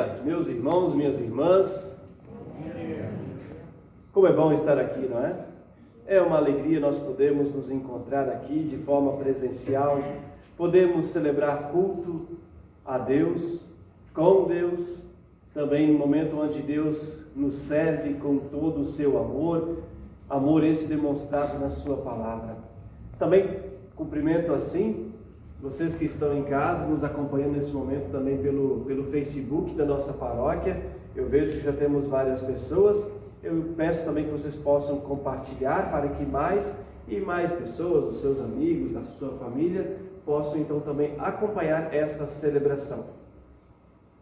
dia, meus irmãos, minhas irmãs. Como é bom estar aqui, não é? É uma alegria nós podemos nos encontrar aqui de forma presencial, podemos celebrar culto a Deus, com Deus, também no momento onde Deus nos serve com todo o seu amor esse demonstrado na sua palavra. Também cumprimento assim vocês que estão em casa, nos acompanhando nesse momento também pelo Facebook da nossa paróquia. Eu vejo que já temos várias pessoas. Eu peço também que vocês possam compartilhar para que mais e mais pessoas, dos seus amigos, da sua família, possam então também acompanhar essa celebração.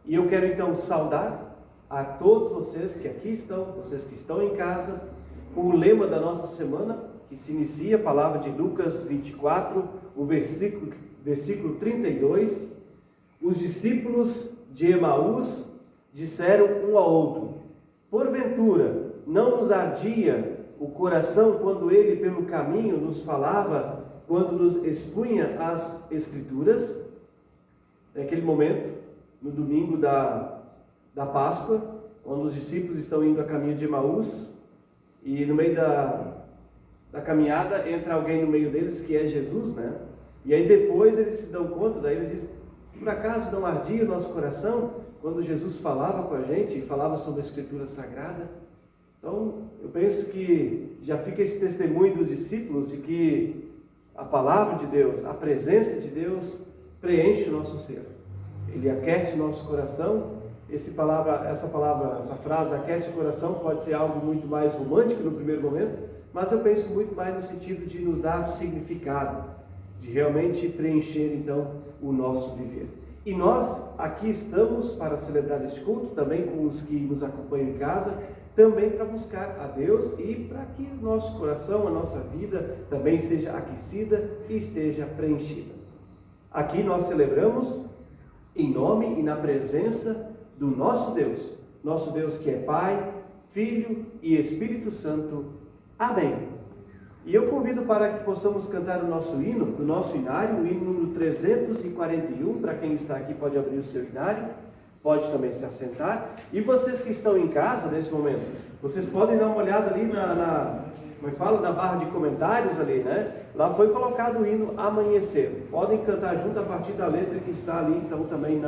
E eu quero então saudar a todos vocês que aqui estão, vocês que estão em casa, com o lema da nossa semana, que se inicia a palavra de Lucas 24, o versículo 32, os discípulos de Emaús disseram um ao outro: porventura não nos ardia o coração quando ele pelo caminho nos falava, quando nos expunha as Escrituras? Naquele momento, no domingo da Páscoa, quando os discípulos estão indo a caminho de Emaús, e no meio da caminhada entra alguém no meio deles que é Jesus, né? E aí depois eles se dão conta, daí eles dizem: por acaso não ardia o nosso coração quando Jesus falava com a gente e falava sobre a Escritura Sagrada? Então, eu penso que já fica esse testemunho dos discípulos de que a palavra de Deus, a presença de Deus preenche o nosso ser. Ele aquece o nosso coração. Essa frase, aquece o coração, pode ser algo muito mais romântico no primeiro momento, mas eu penso muito mais no sentido de nos dar significado, de realmente preencher então o nosso viver. E nós aqui estamos para celebrar este culto, também com os que nos acompanham em casa, também para buscar a Deus e para que o nosso coração, a nossa vida também esteja aquecida e esteja preenchida. Aqui nós celebramos em nome e na presença do nosso Deus que é Pai, Filho e Espírito Santo. Amém. E eu convido para que possamos cantar o nosso hino, do nosso inário, o hino número 341, para quem está aqui pode abrir o seu inário, pode também se assentar. E vocês que estão em casa nesse momento, vocês podem dar uma olhada ali na barra de comentários ali, né? Lá foi colocado o hino Amanhecer. Podem cantar junto a partir da letra que está ali, então, também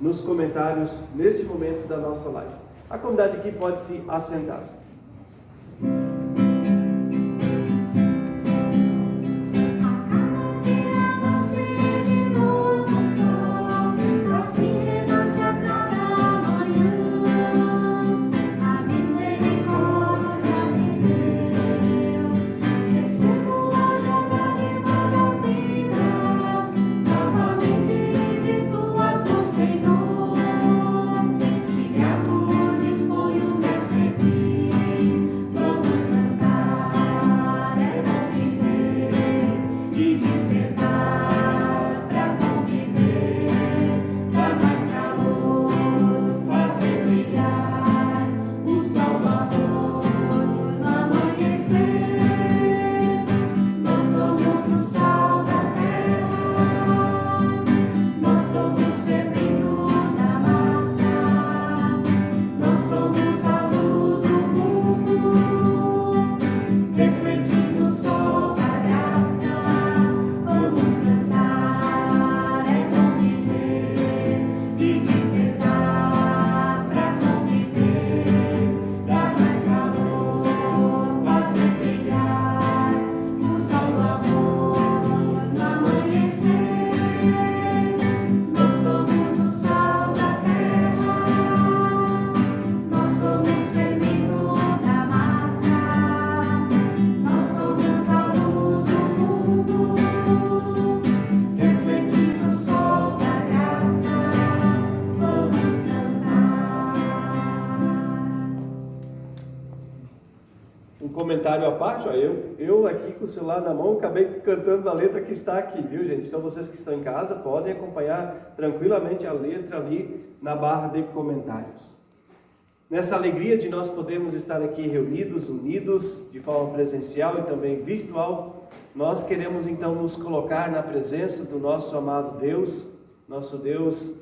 nos comentários, nesse momento da nossa live. A comunidade aqui pode se assentar. Comentário à parte, ó, eu aqui com o celular na mão acabei cantando a letra que está aqui, viu, gente? Então vocês que estão em casa podem acompanhar tranquilamente a letra ali na barra de comentários. Nessa alegria de nós podermos estar aqui reunidos, unidos de forma presencial e também virtual, nós queremos então nos colocar na presença do nosso amado Deus, nosso Deus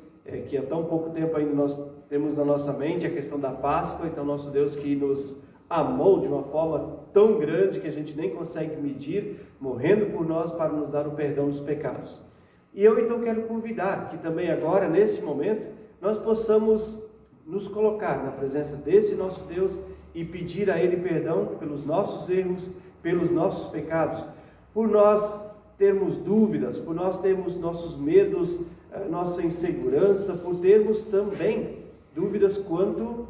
que há tão pouco tempo ainda nós temos na nossa mente a questão da Páscoa. Então, nosso Deus que nos amou de uma forma tão grande que a gente nem consegue medir, morrendo por nós para nos dar o perdão dos pecados. E eu então quero convidar que também agora, nesse momento, nós possamos nos colocar na presença desse nosso Deus e pedir a Ele perdão pelos nossos erros, pelos nossos pecados, por nós termos dúvidas, por nós termos nossos medos, nossa insegurança, por termos também dúvidas quanto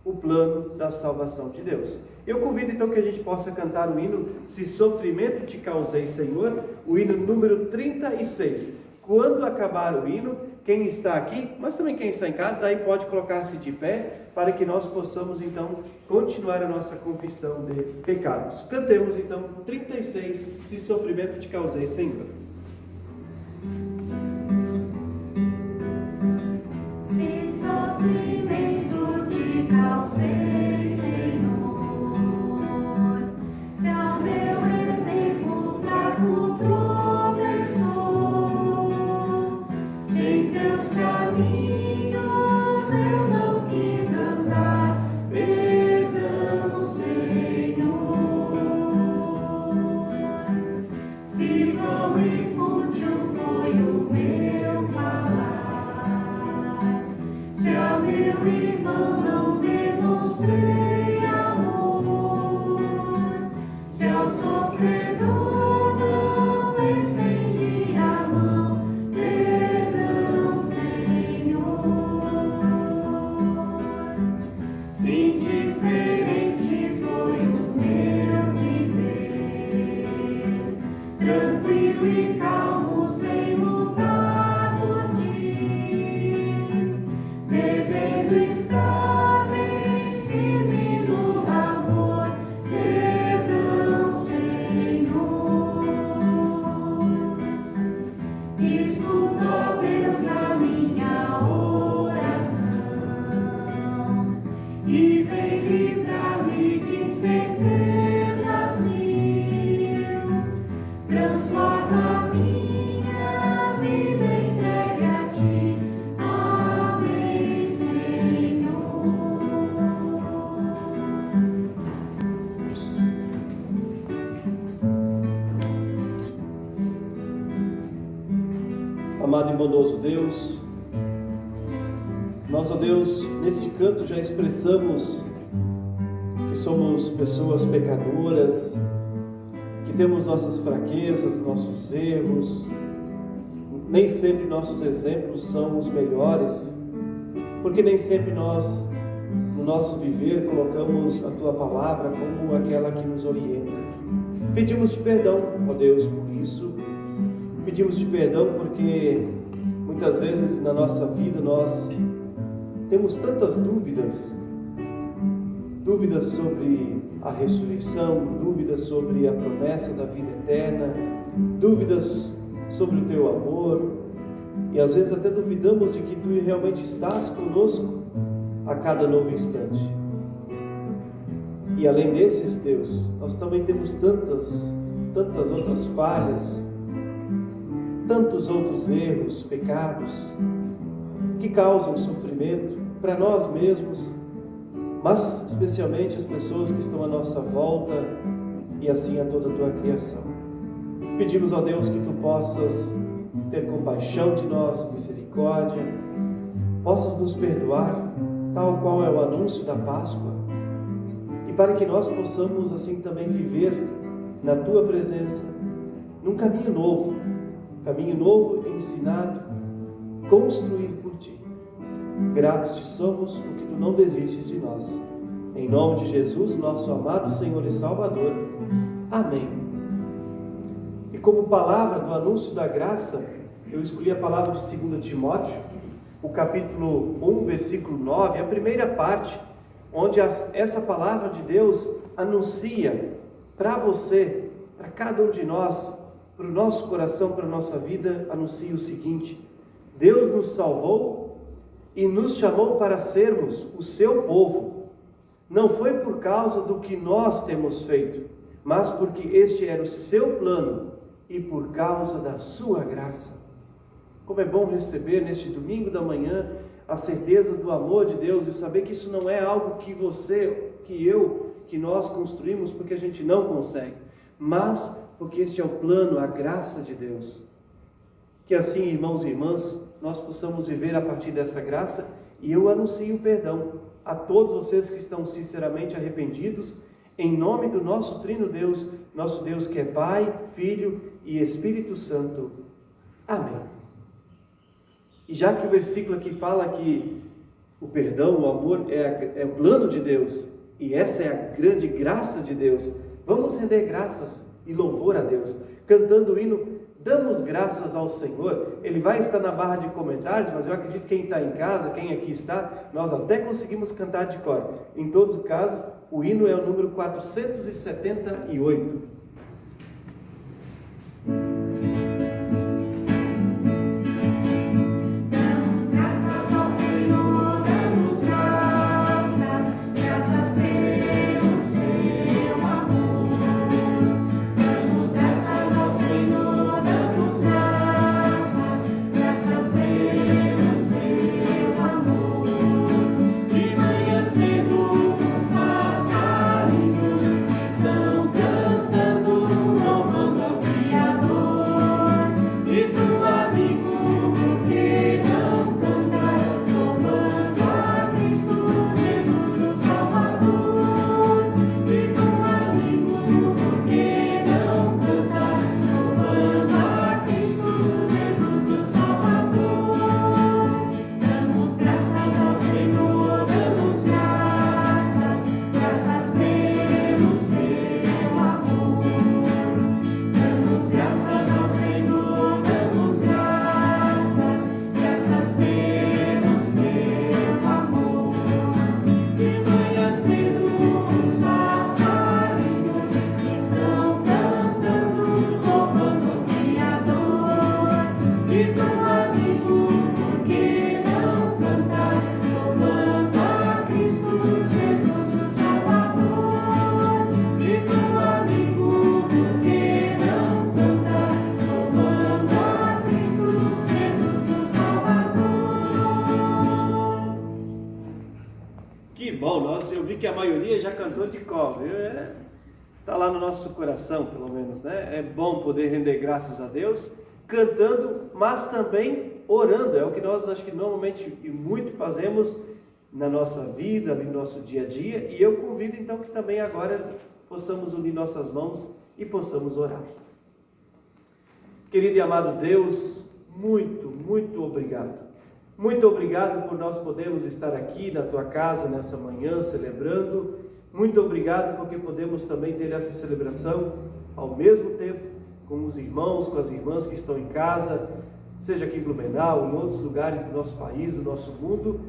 o plano da salvação de Deus. Eu convido então que a gente possa cantar o hino Se Sofrimento Te Causei, Senhor, o hino número 36. Quando acabar o hino, quem está aqui, mas também quem está em casa, daí pode colocar-se de pé, para que nós possamos então continuar a nossa confissão de pecados. Cantemos então 36, Se Sofrimento Te Causei, Senhor. Se sofrimento te causei, Senhor, se ao meu exemplo fraco tropeçou, sem teus caminhos eu não quis andar, perdão, Senhor. Se vão e fútil foi o meu falar, se ao meu irmão não demonstrei amor, se ao sofredor não estendi a mão, perdão, Senhor. Se indiferente foi o meu viver, tranquilo e calmo sem lutar por ti, devendo estar bem firme no amor, perdão, Senhor. Escuta, ó Deus, a minha oração e vem livrar-me de incertezas mil. Transforma minha vida entregue a ti. Amém, Senhor. Amado e bondoso Deus, nós, ó Deus, nesse canto já expressamos que somos pessoas pecadoras, que temos nossas fraquezas, nossos erros, nem sempre nossos exemplos são os melhores, porque nem sempre nós, no nosso viver, colocamos a Tua Palavra como aquela que nos orienta. Pedimos-te perdão, ó Deus, por isso. Pedimos-te perdão porque muitas vezes na nossa vida nós temos tantas dúvidas sobre a ressurreição, dúvidas sobre a promessa da vida eterna, dúvidas sobre o Teu amor, e às vezes até duvidamos de que Tu realmente estás conosco a cada novo instante. E além desses, Deus, nós também temos tantas outras falhas, tantos outros erros, pecados, que causam sofrimento para nós mesmos, mas especialmente as pessoas que estão à nossa volta e assim a toda a Tua criação. Pedimos, ó Deus, que Tu possas ter compaixão de nós, misericórdia, possas nos perdoar, tal qual é o anúncio da Páscoa, e para que nós possamos assim também viver na Tua presença, num caminho novo ensinado, construído por Ti. Gratos Te somos porque Tu não desistes de nós. Em nome de Jesus, nosso amado Senhor e Salvador. Amém. E como palavra do anúncio da graça, eu escolhi a palavra de 2 Timóteo, o capítulo 1, versículo 9, a primeira parte, onde essa palavra de Deus anuncia para você, para cada um de nós, para o nosso coração, para a nossa vida, anuncia o seguinte: Deus nos salvou e nos chamou para sermos o seu povo. Não foi por causa do que nós temos feito, mas porque este era o seu plano e por causa da sua graça. Como é bom receber neste domingo da manhã a certeza do amor de Deus e saber que isso não é algo que você, que eu, que nós construímos porque a gente não consegue, mas porque este é o plano, a graça de Deus. Que assim, irmãos e irmãs, nós possamos viver a partir dessa graça, e eu anuncio o perdão a todos vocês que estão sinceramente arrependidos, em nome do nosso Trino Deus, nosso Deus que é Pai, Filho e Espírito Santo. Amém. E já que o versículo aqui fala que o perdão, o amor é o plano de Deus, e essa é a grande graça de Deus, vamos render graças e louvor a Deus, cantando o hino Damos Graças ao Senhor. Ele vai estar na barra de comentários, mas eu acredito que quem está em casa, quem aqui está, nós até conseguimos cantar de cor. Em todos os casos, o hino é o número 478. Eu vi que a maioria já cantou de cor, está lá no nosso coração, pelo menos, né? É bom poder render graças a Deus, cantando, mas também orando. É o que nós, acho que normalmente e muito fazemos na nossa vida, no nosso dia a dia, e eu convido então que também agora possamos unir nossas mãos e possamos orar. Querido e amado Deus, muito obrigado. Muito obrigado por nós podermos estar aqui na Tua casa nessa manhã celebrando. Muito obrigado porque podemos também ter essa celebração ao mesmo tempo com os irmãos, com as irmãs que estão em casa, seja aqui em Blumenau, em outros lugares do nosso país, do nosso mundo,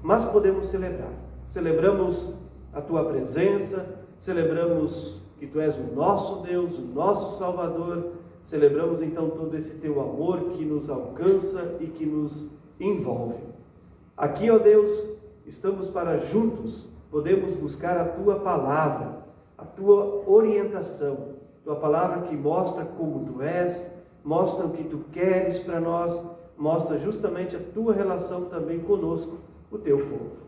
mas podemos celebrar. Celebramos a Tua presença, celebramos que Tu és o nosso Deus, o nosso Salvador, celebramos então todo esse Teu amor que nos alcança e que nos envolve. Aqui, ó Deus, estamos para juntos podemos buscar a Tua palavra, a Tua orientação, Tua palavra que mostra como Tu és, mostra o que Tu queres para nós, mostra justamente a Tua relação também conosco, o Teu povo.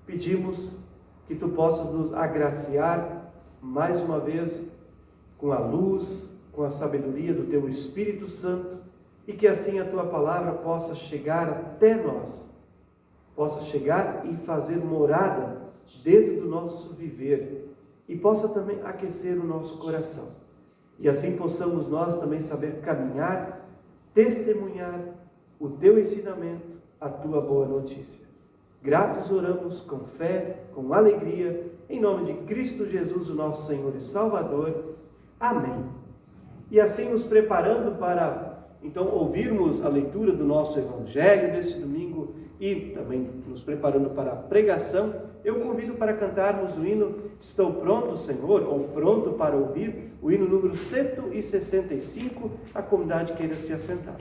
Pedimos que Tu possas nos agraciar mais uma vez com a luz, com a sabedoria do Teu Espírito Santo, e que assim a Tua palavra possa chegar até nós, possa chegar e fazer morada dentro do nosso viver, e possa também aquecer o nosso coração. E assim possamos nós também saber caminhar, testemunhar o Teu ensinamento, a Tua boa notícia. Gratos oramos com fé, com alegria, em nome de Cristo Jesus, o nosso Senhor e Salvador. Amém. E assim nos preparando para então ouvirmos a leitura do nosso Evangelho neste domingo e também nos preparando para a pregação, eu convido para cantarmos o hino Estou Pronto, Senhor, ou Pronto para Ouvir, o hino número 165, a comunidade queira se assentar.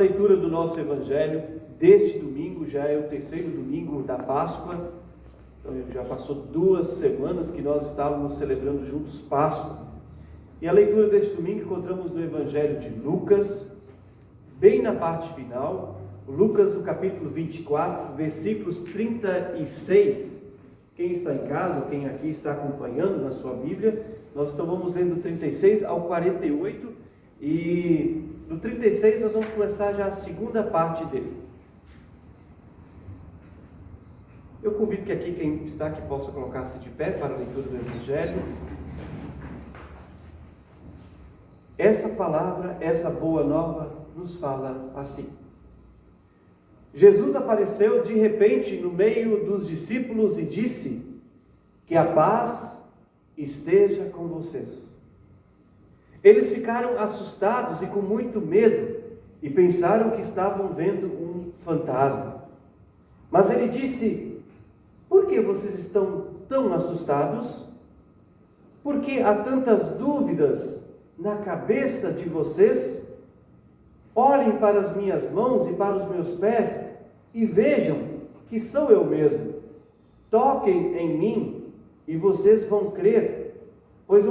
leitura do nosso Evangelho deste domingo, já é o terceiro domingo da Páscoa. Então, já passou 2 semanas que nós estávamos celebrando juntos Páscoa. E a leitura deste domingo encontramos no Evangelho de Lucas, bem na parte final, Lucas, o capítulo 24, versículos 36. Quem está em casa, ou quem aqui está acompanhando na sua Bíblia, nós então vamos ler do 36 ao 48, e do 36 nós vamos começar já a segunda parte dele. Eu convido que aqui quem está aqui possa colocar-se de pé para a leitura do Evangelho. Essa palavra, essa boa nova, nos fala assim: Jesus apareceu de repente no meio dos discípulos e disse: que a paz esteja com vocês. Eles ficaram assustados e com muito medo e pensaram que estavam vendo um fantasma. Mas ele disse: por que vocês estão tão assustados? Por que há tantas dúvidas na cabeça de vocês? Olhem para as minhas mãos e para os meus pés e vejam que sou eu mesmo. Toquem em mim e vocês vão crer, pois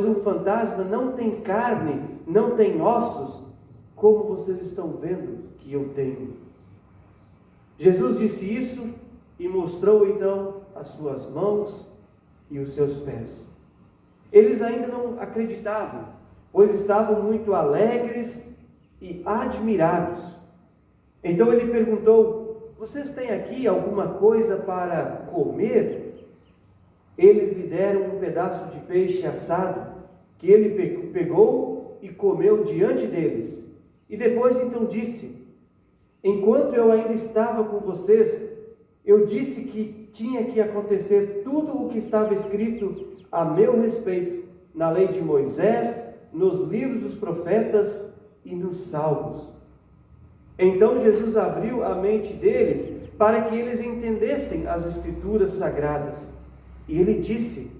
um fantasma não tem carne, não tem ossos, como vocês estão vendo que eu tenho. Jesus disse isso e mostrou então as suas mãos e os seus pés. Eles ainda não acreditavam, pois estavam muito alegres e admirados. Então ele perguntou: vocês têm aqui alguma coisa para comer? Eles lhe deram um pedaço de peixe assado, que ele pegou e comeu diante deles. E depois então disse: enquanto eu ainda estava com vocês, eu disse que tinha que acontecer tudo o que estava escrito a meu respeito na lei de Moisés, nos livros dos profetas e nos salmos. Então Jesus abriu a mente deles para que eles entendessem as escrituras sagradas. E ele disse: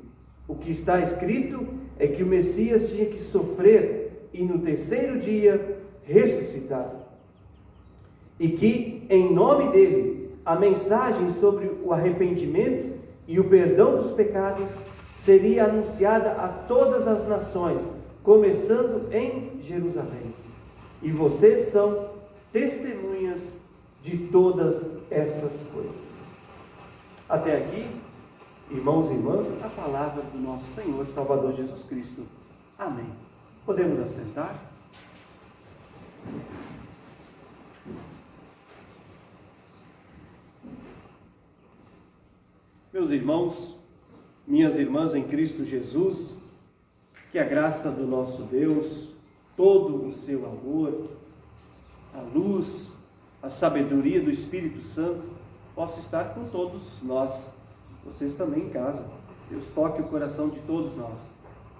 o que está escrito é que o Messias tinha que sofrer e no terceiro dia ressuscitar. E que, em nome dele, a mensagem sobre o arrependimento e o perdão dos pecados seria anunciada a todas as nações, começando em Jerusalém. E vocês são testemunhas de todas essas coisas. Até aqui, irmãos e irmãs, a palavra do nosso Senhor Salvador Jesus Cristo. Amém. Podemos assentar? Meus irmãos, minhas irmãs em Cristo Jesus, que a graça do nosso Deus, todo o seu amor, a luz, a sabedoria do Espírito Santo possa estar com todos nós, vocês também em casa. Deus toque o coração de todos nós.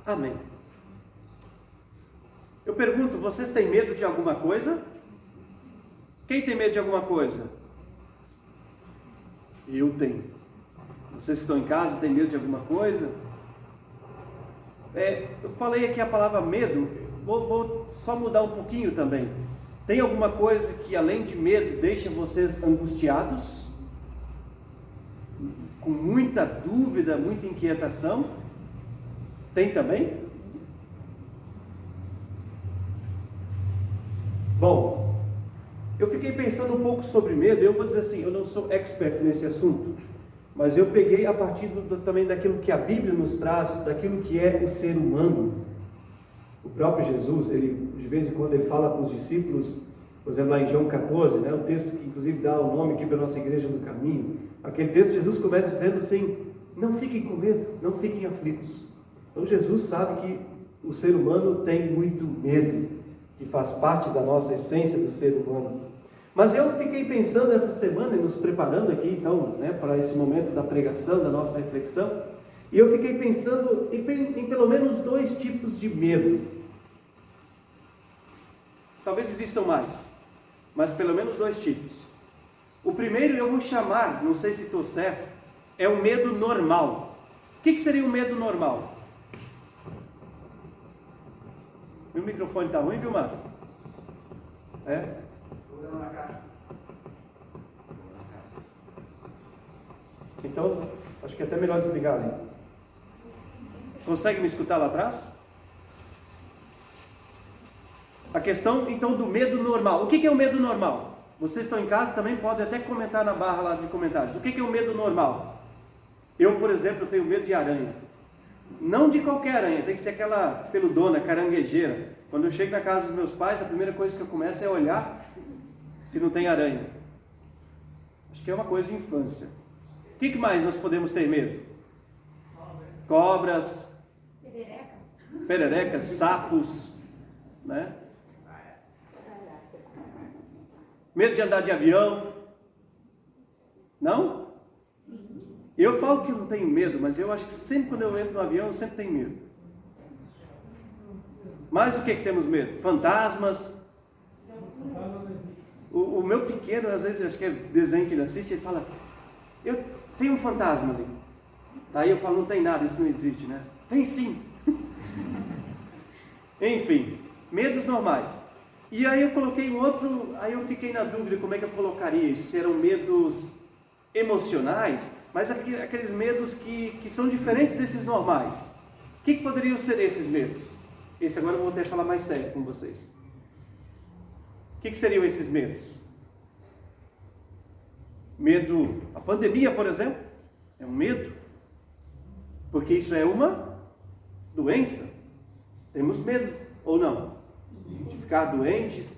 Amém. Eu pergunto, vocês têm medo de alguma coisa? Quem tem medo de alguma coisa? Eu tenho. Vocês que estão em casa, têm medo de alguma coisa? Eu falei aqui a palavra medo, vou só mudar um pouquinho também. Tem alguma coisa que, além de medo, deixa vocês angustiados? Com muita dúvida, muita inquietação? Tem também? Bom, eu fiquei pensando um pouco sobre medo. Eu vou dizer assim, eu não sou expert nesse assunto, mas eu peguei a partir também daquilo que a Bíblia nos traz, daquilo que é o ser humano. O próprio Jesus, ele, de vez em quando, ele fala para os discípulos, por exemplo, lá em João 14, né, o texto que inclusive dá o nome aqui para a nossa igreja no caminho. Aquele texto, Jesus começa dizendo assim: não fiquem com medo, não fiquem aflitos. Então Jesus sabe que o ser humano tem muito medo, que faz parte da nossa essência do ser humano. Mas eu fiquei pensando essa semana, e nos preparando aqui então, né, para esse momento da pregação, da nossa reflexão, e eu fiquei pensando em pelo menos 2 tipos de medo. Talvez existam mais, mas pelo menos 2 tipos. O primeiro eu vou chamar, não sei se estou certo, é o medo normal. O que seria o medo normal? Meu microfone está ruim, viu, Marco? É? Então, acho que é até melhor desligar ali. Consegue me escutar lá atrás? A questão, então, do medo normal. O que é o medo normal? Vocês estão em casa, também podem até comentar na barra lá de comentários. O que é o medo normal? Eu, por exemplo, tenho medo de aranha. Não de qualquer aranha, tem que ser aquela peludona, caranguejeira. Quando eu chego na casa dos meus pais, a primeira coisa que eu começo é olhar se não tem aranha. Acho que é uma coisa de infância. O que mais nós podemos ter medo? Cobras, pererecas, sapos, né? Medo de andar de avião? Não? Eu falo que eu não tenho medo, mas eu acho que sempre quando eu entro no avião, eu sempre tenho medo. Mas o que temos medo? Fantasmas. O meu pequeno, às vezes, acho que é desenho que ele assiste, ele fala, eu tenho um fantasma ali. Daí eu falo, não tem nada, isso não existe, né? Tem sim. Enfim, medos normais. E aí eu coloquei outro, aí eu fiquei na dúvida como é que eu colocaria isso, se eram medos emocionais, mas aqueles medos que são diferentes desses normais. O que poderiam ser esses medos? Esse agora eu vou até falar mais sério com vocês. O que seriam esses medos? Medo, a pandemia, por exemplo, é um medo, porque isso é uma doença. Temos medo, ou não? De ficar doentes.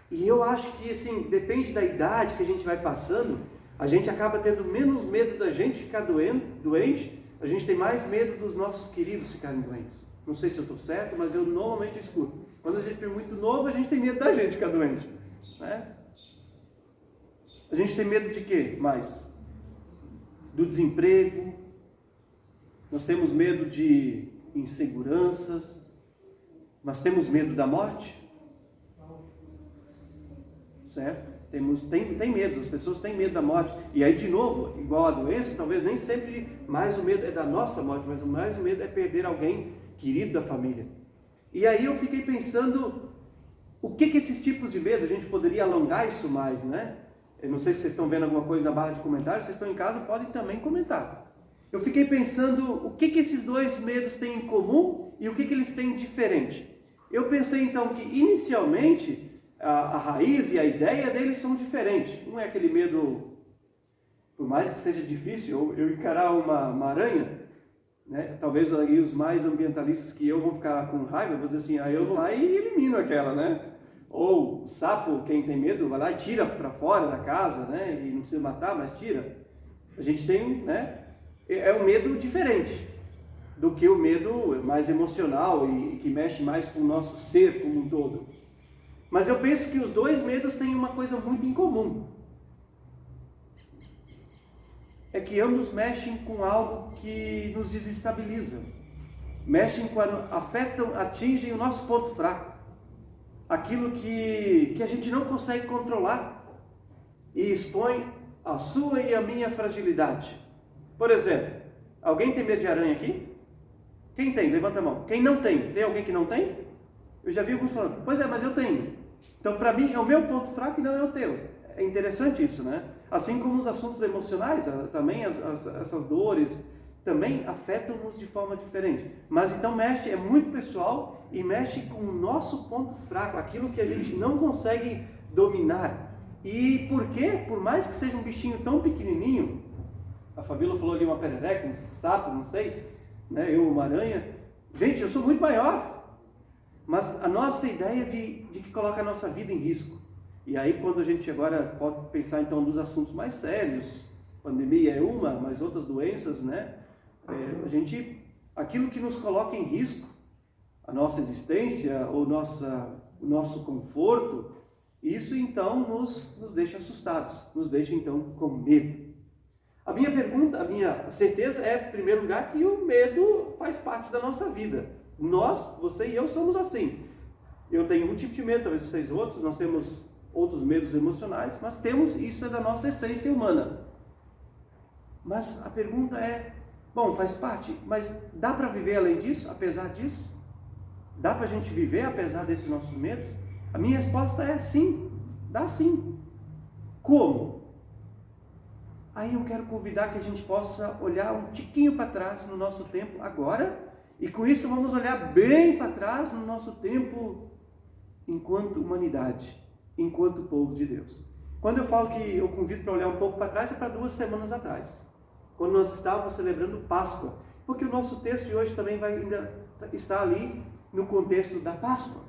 E eu acho que, assim, depende da idade que a gente vai passando, a gente acaba tendo menos medo da gente ficar doente, a gente tem mais medo dos nossos queridos ficarem doentes. Não sei se eu estou certo, mas eu normalmente escuto. Quando a gente é muito novo, a gente tem medo da gente ficar doente, né? A gente tem medo de quê mais? Do desemprego. Nós temos medo de inseguranças. Nós temos medo da morte. Certo? Tem medo, as pessoas têm medo da morte. E aí, de novo, igual a doença, talvez nem sempre mais o medo é da nossa morte, mas mais o medo é perder alguém querido da família. E aí eu fiquei pensando, o que esses tipos de medo, a gente poderia alongar isso mais, né? Eu não sei se vocês estão vendo alguma coisa na barra de comentários, vocês estão em casa, podem também comentar. Eu fiquei pensando, o que esses dois medos têm em comum e o que eles têm de diferente. Eu pensei então que, inicialmente, a raiz e a ideia deles são diferentes. Um é aquele medo, por mais que seja difícil eu encarar uma aranha, né? Talvez aí os mais ambientalistas que eu vão ficar com raiva, vou dizer assim, eu vou lá e elimino aquela, né? Ou sapo, quem tem medo, vai lá e tira para fora da casa, né? E não precisa matar, mas tira. A gente tem, né? É um medo diferente do que o medo mais emocional e que mexe mais com o nosso ser como um todo. Mas eu penso que os dois medos têm uma coisa muito em comum. É que ambos mexem com algo que nos desestabiliza. Mexem com, afetam, atingem o nosso ponto fraco. Aquilo que a gente não consegue controlar. E expõe a sua e a minha fragilidade. Por exemplo, alguém tem medo de aranha aqui? Quem tem? Levanta a mão. Quem não tem? Tem alguém que não tem? Eu já vi alguns falando, pois é, mas eu tenho. Então, para mim, é o meu ponto fraco e não é o teu. É interessante isso, né? Assim como os assuntos emocionais, também essas dores, também afetam-nos de forma diferente. Mas então mexe, é muito pessoal e mexe com o nosso ponto fraco, aquilo que a gente não consegue dominar. E por quê? Por mais que seja um bichinho tão pequenininho, a Fabíola falou ali uma perereca, um sapo, não sei, né? Eu uma aranha. Gente, eu sou muito maior. Mas a nossa ideia de que coloca a nossa vida em risco. E aí quando a gente agora pode pensar então nos assuntos mais sérios, pandemia é uma, mas outras doenças, né? Aquilo que nos coloca em risco, a nossa existência, ou o nosso conforto, isso então nos deixa assustados, nos deixa então com medo. A minha pergunta, a minha certeza é, em primeiro lugar, que o medo faz parte da nossa vida. Nós, você e eu, somos assim. Eu tenho um tipo de medo, talvez vocês outros, nós temos outros medos emocionais, mas isso é da nossa essência humana. Mas a pergunta é, bom, faz parte, mas dá para viver além disso, apesar disso? Dá para a gente viver apesar desses nossos medos? A minha resposta é sim, dá sim. Como? Aí eu quero convidar que a gente possa olhar um tiquinho para trás no nosso tempo agora, e com isso vamos olhar bem para trás no nosso tempo enquanto humanidade, enquanto povo de Deus. Quando eu falo que eu convido para olhar um pouco para trás, é para 2 semanas atrás, quando nós estávamos celebrando Páscoa, porque o nosso texto de hoje também vai ainda estar ali no contexto da Páscoa.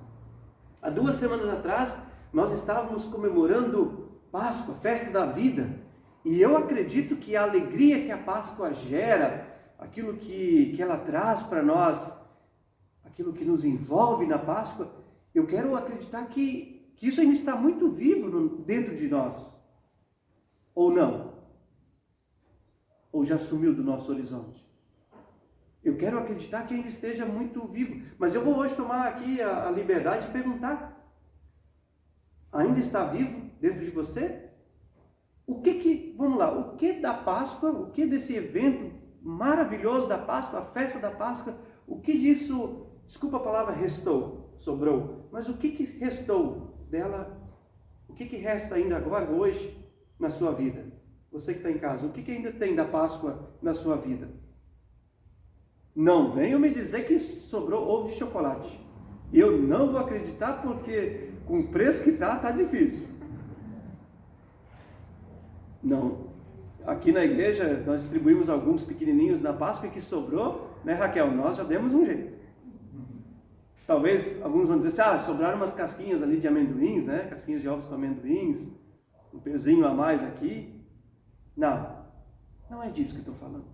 Há 2 semanas atrás, nós estávamos comemorando Páscoa, festa da vida, e eu acredito que a alegria que a Páscoa gera, aquilo que ela traz para nós, aquilo que nos envolve na Páscoa, eu quero acreditar que isso ainda está muito vivo dentro de nós. Ou não? Ou já sumiu do nosso horizonte? Eu quero acreditar que ainda esteja muito vivo. Mas eu vou hoje tomar aqui a liberdade de perguntar. Ainda está vivo dentro de você? Vamos lá, o que da Páscoa, o que desse evento maravilhoso da Páscoa, a festa da Páscoa, o que disso, desculpa a palavra restou, sobrou, mas o que restou dela, o que resta ainda agora, hoje, na sua vida? Você que está em casa, o que ainda tem da Páscoa na sua vida? Não venham me dizer que sobrou ovo de chocolate. Eu não vou acreditar porque com o preço que está difícil. Não. Aqui na igreja nós distribuímos alguns pequenininhos na Páscoa e que sobrou, né, Raquel? Nós já demos um jeito. Talvez alguns vão dizer assim, sobraram umas casquinhas ali de amendoins, né? Casquinhas de ovos com amendoins, um pezinho a mais aqui. Não é disso que eu estou falando.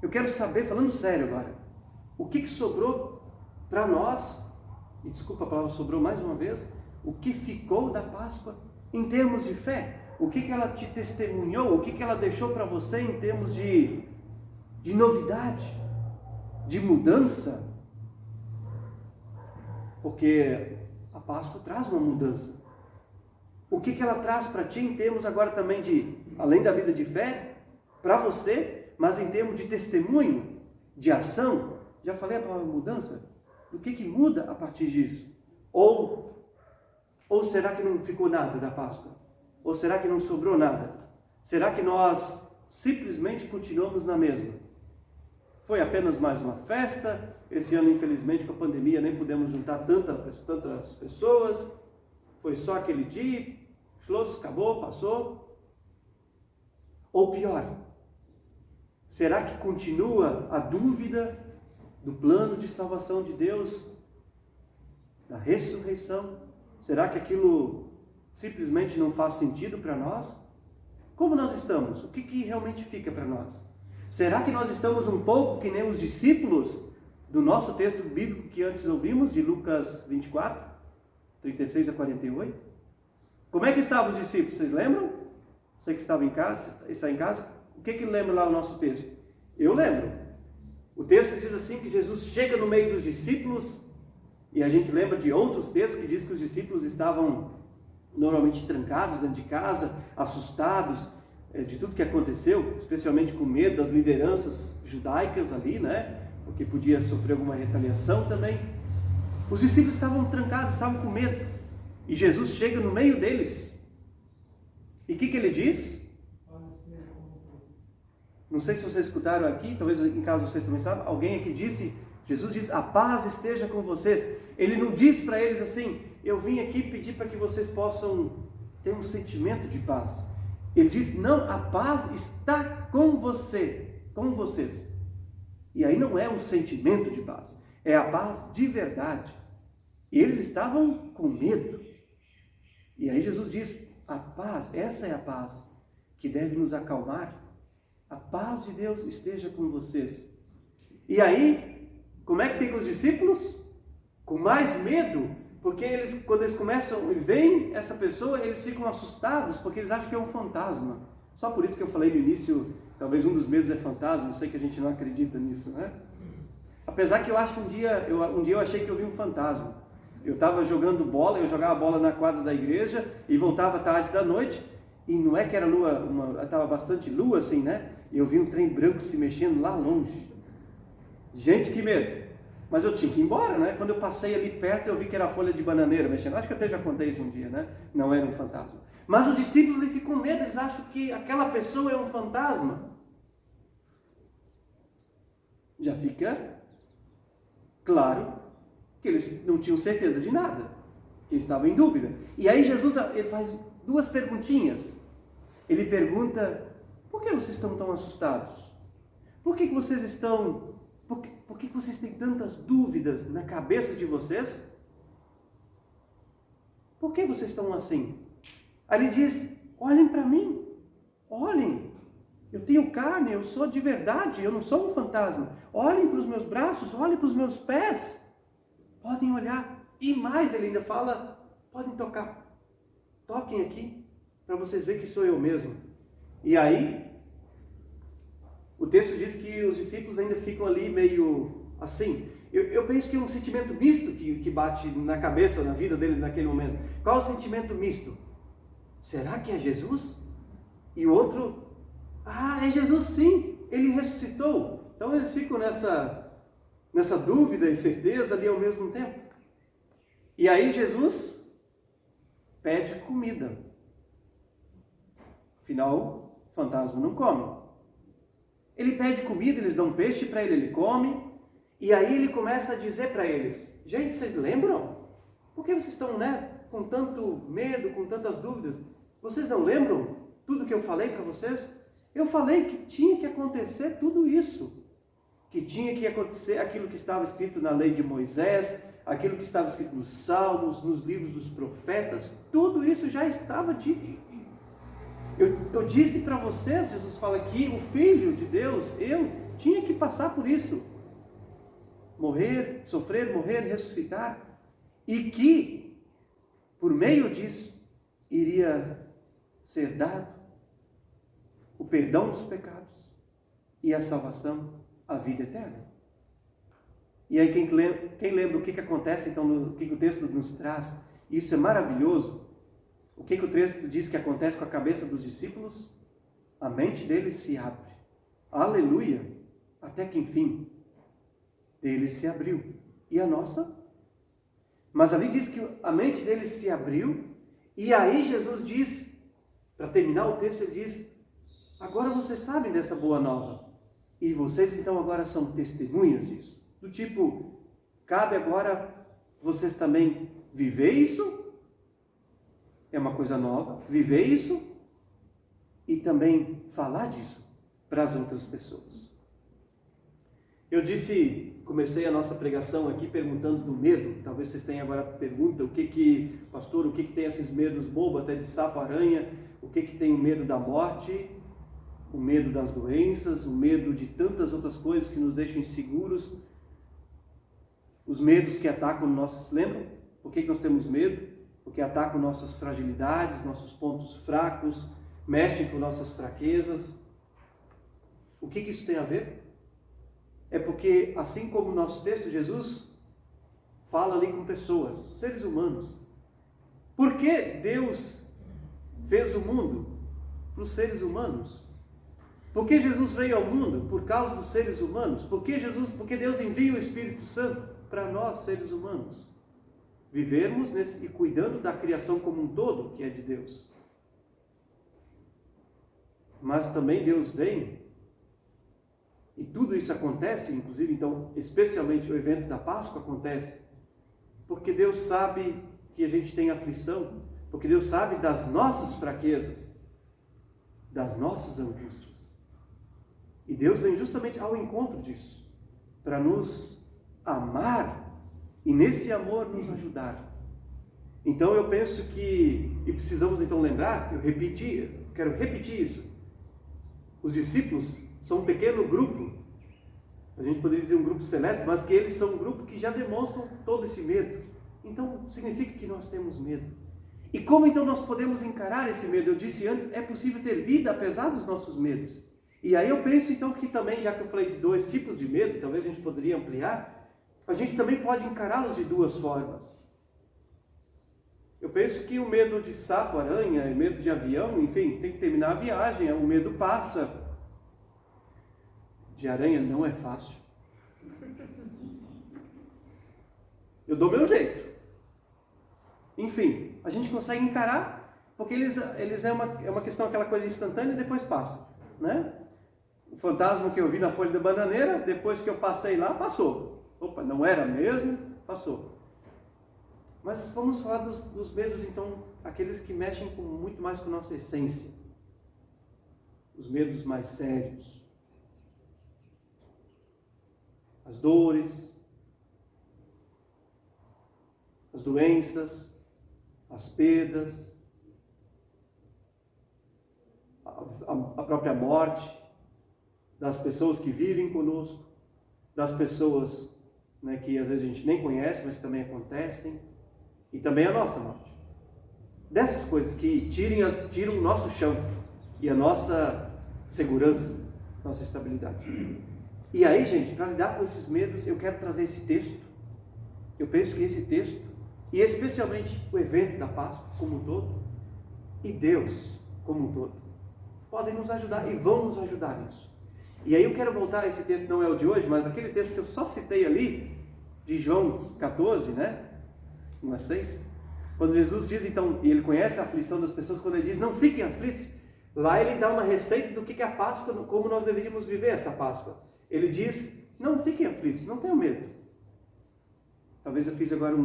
Eu quero saber, falando sério agora, o que sobrou para nós, e desculpa a palavra sobrou mais uma vez, o que ficou da Páscoa em termos de fé? O que ela te testemunhou? O que ela deixou para você em termos de novidade, de mudança? Porque a Páscoa traz uma mudança. O que ela traz para ti em termos agora também de, além da vida de fé, para você, mas em termos de testemunho, de ação? Já falei a palavra mudança? O que muda a partir disso? Ou será que não ficou nada da Páscoa? Ou será que não sobrou nada? Será que nós simplesmente continuamos na mesma? Foi apenas mais uma festa. Esse ano, infelizmente, com a pandemia, nem pudemos juntar tantas pessoas. Foi só aquele dia, Schloss, acabou, passou. Ou pior, será que continua a dúvida do plano de salvação de Deus, da ressurreição? Será que aquilo simplesmente não faz sentido para nós? Como nós estamos? O que realmente fica para nós? Será que nós estamos um pouco que nem os discípulos do nosso texto bíblico que antes ouvimos, de Lucas 24, 36 a 48? Como é que estavam os discípulos? Vocês lembram? Você que estava em casa, está em casa, o que lembra lá o nosso texto? Eu lembro. O texto diz assim que Jesus chega no meio dos discípulos, e a gente lembra de outros textos que diz que os discípulos estavam normalmente trancados dentro de casa, assustados de tudo que aconteceu, especialmente com medo das lideranças judaicas ali, né? Porque podia sofrer alguma retaliação também. Os discípulos estavam trancados, estavam com medo. E Jesus chega no meio deles. E o que ele diz? Não sei se vocês escutaram aqui, talvez em casa vocês também sabem, alguém aqui disse, Jesus diz, a paz esteja com vocês. Ele não diz para eles assim, eu vim aqui pedir para que vocês possam ter um sentimento de paz. Ele diz, não, a paz está com vocês. E aí não é um sentimento de paz, é a paz de verdade. E eles estavam com medo. E aí Jesus diz, a paz, essa é a paz que deve nos acalmar. A paz de Deus esteja com vocês. E aí, como é que ficam os discípulos? Com mais medo, porque quando eles começam e veem essa pessoa, eles ficam assustados, porque eles acham que é um fantasma. Só por isso que eu falei no início, talvez um dos medos é fantasma, eu sei que a gente não acredita nisso, né? Apesar que eu acho que um dia eu achei que eu vi um fantasma. Eu estava jogando bola, eu jogava bola na quadra da igreja e voltava tarde da noite, e não é que era lua, estava bastante lua assim, né? E eu vi um trem branco se mexendo lá longe. Gente, que medo! Mas eu tinha que ir embora, né? Quando eu passei ali perto, eu vi que era a folha de bananeira mexendo. Acho que até já contei isso um dia, né? Não era um fantasma. Mas os discípulos ali ficam com medo, eles acham que aquela pessoa é um fantasma. Já fica claro que eles não tinham certeza de nada, que estavam em dúvida. E aí Jesus ele faz duas perguntinhas. Ele pergunta: por que vocês estão tão assustados? Por que vocês estão... Por que vocês têm tantas dúvidas na cabeça de vocês? Por que vocês estão assim? Aí ele diz: olhem para mim, olhem, eu tenho carne, eu sou de verdade, eu não sou um fantasma. Olhem para os meus braços, olhem para os meus pés, podem olhar. E mais, ele ainda fala: podem tocar, toquem aqui, para vocês verem que sou eu mesmo. E aí, o texto diz que os discípulos ainda ficam ali meio assim. Eu penso que é um sentimento misto que bate na cabeça, na vida deles naquele momento. Qual é o sentimento misto? Será que é Jesus? E o outro: é Jesus sim, ele ressuscitou. Então eles ficam nessa dúvida e certeza ali ao mesmo tempo. E aí Jesus pede comida. Afinal, o fantasma não come. Ele pede comida, eles dão peixe para ele come. E aí ele começa a dizer para eles: gente, vocês lembram? Por que vocês estão, com tanto medo, com tantas dúvidas? Vocês não lembram tudo que eu falei para vocês? Eu falei que tinha que acontecer tudo isso. Que tinha que acontecer aquilo que estava escrito na lei de Moisés, aquilo que estava escrito nos Salmos, nos livros dos profetas. Tudo isso já estava dito. Eu disse para vocês, Jesus fala aqui, o Filho de Deus, eu tinha que passar por isso. Morrer, sofrer, morrer, ressuscitar. E que, por meio disso, iria ser dado o perdão dos pecados e a salvação, a vida eterna. E aí quem lembra o que acontece, então, o que o texto nos traz? Isso é maravilhoso. O que o texto diz que acontece com a cabeça dos discípulos? A mente deles se abre. Aleluia! Até que enfim, deles se abriu. E a nossa? Mas ali diz que a mente deles se abriu. E aí Jesus diz, para terminar o texto, ele diz: agora vocês sabem dessa boa nova. E vocês então agora são testemunhas disso. Do tipo, cabe agora vocês também viver isso. É uma coisa nova, viver isso e também falar disso para as outras pessoas. Eu comecei a nossa pregação aqui perguntando do medo. Talvez vocês tenham agora a pergunta: pastor, o que tem esses medos bobos, até de sapo, aranha? O que tem o medo da morte, o medo das doenças, o medo de tantas outras coisas que nos deixam inseguros? Os medos que atacam nossos... Lembram? Por que nós temos medo? Porque atacam nossas fragilidades, nossos pontos fracos, mexem com nossas fraquezas. O que isso tem a ver? É porque, assim como o nosso texto, Jesus fala ali com pessoas, seres humanos. Por que Deus fez o mundo? Para os seres humanos. Por que Jesus veio ao mundo? Por causa dos seres humanos. Porque Deus envia o Espírito Santo para nós, seres humanos. Vivermos e cuidando da criação como um todo, que é de Deus. Mas também Deus vem, e tudo isso acontece, inclusive, então, especialmente o evento da Páscoa acontece, porque Deus sabe que a gente tem aflição, porque Deus sabe das nossas fraquezas, das nossas angústias. E Deus vem justamente ao encontro disso, para nos amar e nesse amor nos ajudar. Então eu penso e precisamos então lembrar, quero repetir isso. Os discípulos são um pequeno grupo, a gente poderia dizer um grupo seleto, mas que eles são um grupo que já demonstram todo esse medo. Então significa que nós temos medo. E como então nós podemos encarar esse medo? Eu disse antes, é possível ter vida apesar dos nossos medos. E aí eu penso então que também, já que eu falei de 2 tipos de medo, talvez a gente poderia ampliar, a gente também pode encará-los de 2 formas. Eu penso que o medo de sapo, aranha, o medo de avião, enfim, tem que terminar a viagem, o medo passa. De aranha não é fácil. eu dou meu jeito. Enfim, a gente consegue encarar, porque eles é uma questão, aquela coisa instantânea e depois passa, né? O fantasma que eu vi na folha da bananeira, depois que eu passei lá, passou. Opa, não era mesmo? Passou. Mas vamos falar dos medos, então, aqueles que mexem muito mais com a nossa essência. Os medos mais sérios. As dores, as doenças, as perdas, a própria morte das pessoas que vivem conosco, das pessoas, né, que às vezes a gente nem conhece, mas que também acontecem, e também a nossa morte. Dessas coisas que tiram o nosso chão e a nossa segurança, nossa estabilidade. E aí, gente, para lidar com esses medos, eu quero trazer esse texto. Eu penso que esse texto, e especialmente o evento da Páscoa como um todo, e Deus como um todo, podem nos ajudar e vão nos ajudar nisso. E aí eu quero voltar, esse texto não é o de hoje, mas aquele texto que eu só citei ali, de João 14, né? 1 a 6, quando Jesus diz, então, e ele conhece a aflição das pessoas, quando ele diz, não fiquem aflitos, lá ele dá uma receita do que é a Páscoa, como nós deveríamos viver essa Páscoa. Ele diz, não fiquem aflitos, não tenham medo. Talvez eu fiz agora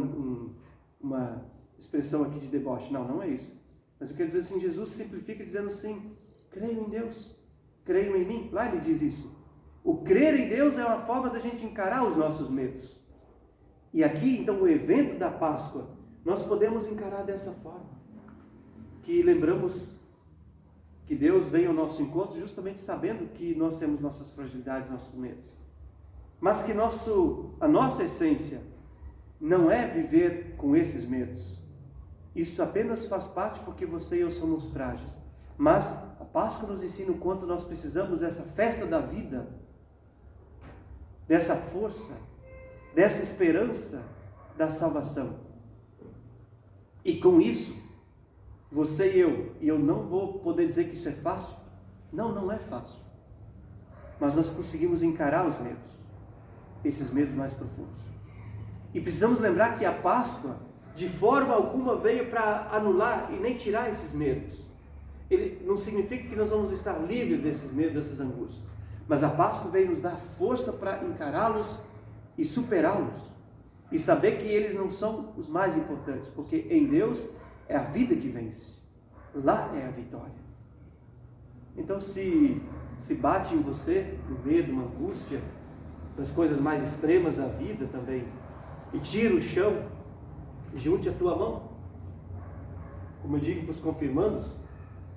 uma expressão aqui de deboche, não é isso. Mas eu quero dizer assim, Jesus simplifica dizendo assim, creiam em Deus, creiam em mim. Lá ele diz isso. O crer em Deus é uma forma da gente encarar os nossos medos. E aqui, então, o evento da Páscoa, nós podemos encarar dessa forma. Que lembramos que Deus vem ao nosso encontro justamente sabendo que nós temos nossas fragilidades, nossos medos. Mas que a nossa essência não é viver com esses medos. Isso apenas faz parte porque você e eu somos frágeis. Mas a Páscoa nos ensina o quanto nós precisamos dessa festa da vida, dessa força, dessa esperança da salvação. E com isso, você e eu não vou poder dizer que isso é fácil. Não é fácil. Mas nós conseguimos encarar os medos, esses medos mais profundos. E precisamos lembrar que a Páscoa, de forma alguma, veio para anular e nem tirar esses medos. Ele não significa que nós vamos estar livres desses medos, dessas angústias. Mas a Páscoa veio nos dar força para encará-los e superá-los. E saber que eles não são os mais importantes, porque em Deus é a vida que vence. Lá é a vitória. Então, se bate em você um medo, uma angústia, das coisas mais extremas da vida também, e tira o chão, junte a tua mão. Como eu digo para os confirmandos,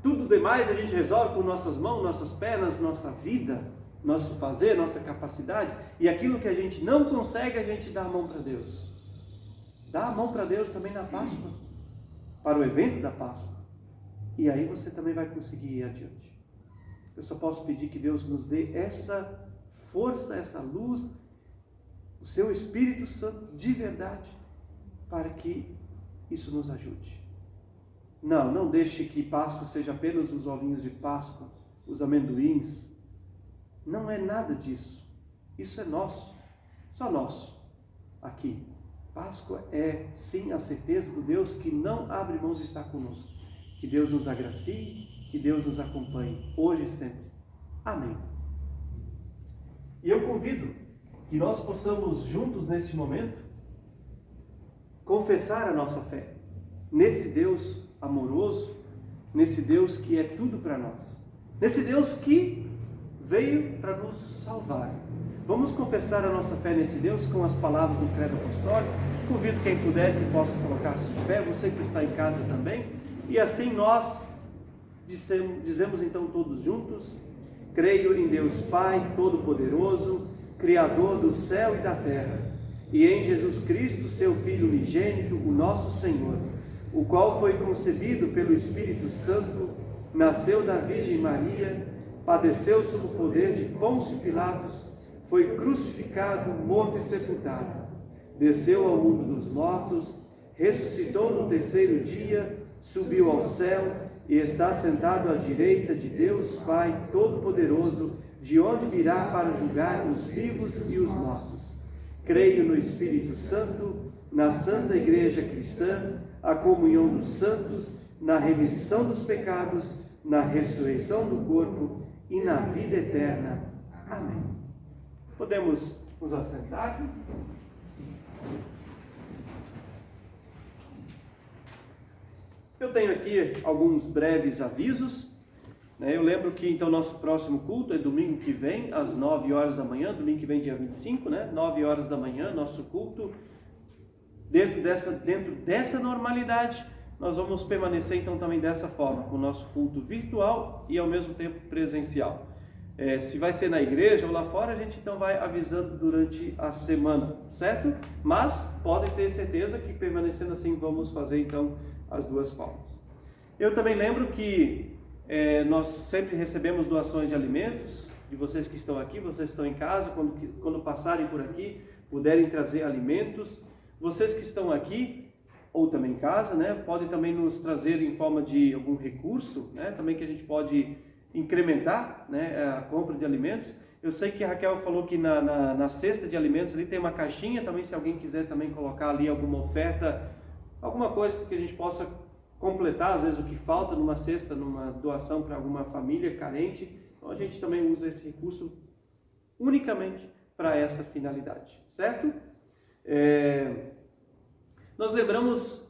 tudo demais a gente resolve com nossas mãos, nossas pernas, nossa vida, nosso fazer, nossa capacidade. E aquilo que a gente não consegue, a gente dá a mão para Deus. Dá a mão para Deus também na Páscoa, para o evento da Páscoa. E aí você também vai conseguir ir adiante. Eu só posso pedir que Deus nos dê essa força, essa luz, o seu Espírito Santo de verdade, para que isso nos ajude. Não deixe que Páscoa seja apenas os ovinhos de Páscoa, os amendoins. Não é nada disso. Isso é nosso, só nosso, aqui. Páscoa é, sim, a certeza do Deus que não abre mão de estar conosco. Que Deus nos agracie, que Deus nos acompanhe, hoje e sempre. Amém. E eu convido que nós possamos juntos, nesse momento, confessar a nossa fé nesse Deus amoroso, nesse Deus que é tudo para nós, nesse Deus que veio para nos salvar. Vamos confessar a nossa fé nesse Deus com as palavras do Credo Apostólico. Convido quem puder que possa colocar-se de pé, você que está em casa também, e assim nós dizemos então todos juntos: creio em Deus Pai Todo-Poderoso, Criador do céu e da terra, e em Jesus Cristo, seu Filho unigênito, o nosso Senhor, o qual foi concebido pelo Espírito Santo, nasceu da Virgem Maria, padeceu sob o poder de Pôncio Pilatos, foi crucificado, morto e sepultado, desceu ao mundo dos mortos, ressuscitou no terceiro dia, subiu ao céu e está sentado à direita de Deus Pai Todo-Poderoso, de onde virá para julgar os vivos e os mortos. Creio no Espírito Santo, na Santa Igreja Cristã, a comunhão dos santos, na remissão dos pecados, na ressurreição do corpo e na vida eterna. Amém. Podemos nos assentar? Eu tenho aqui alguns breves avisos. Eu lembro que então nosso próximo culto é domingo que vem, às 9 horas da manhã, domingo que vem dia 25, 9 horas da manhã, nosso culto. Dentro dessa normalidade, nós vamos permanecer então também dessa forma, com o nosso culto virtual e ao mesmo tempo presencial. Se vai ser na igreja ou lá fora, a gente então vai avisando durante a semana, certo? Mas podem ter certeza que permanecendo assim vamos fazer então as duas formas. Eu também lembro que nós sempre recebemos doações de alimentos, de vocês que estão aqui, vocês que estão em casa, quando passarem por aqui, puderem trazer alimentos. Vocês que estão aqui, ou também em casa, podem também nos trazer em forma de algum recurso, também que a gente pode incrementar a compra de alimentos. Eu sei que a Raquel falou que na cesta de alimentos ali tem uma caixinha, também se alguém quiser também colocar ali alguma oferta, alguma coisa que a gente possa completar, às vezes o que falta numa cesta, numa doação para alguma família carente, então a gente também usa esse recurso unicamente para essa finalidade, certo? Nós lembramos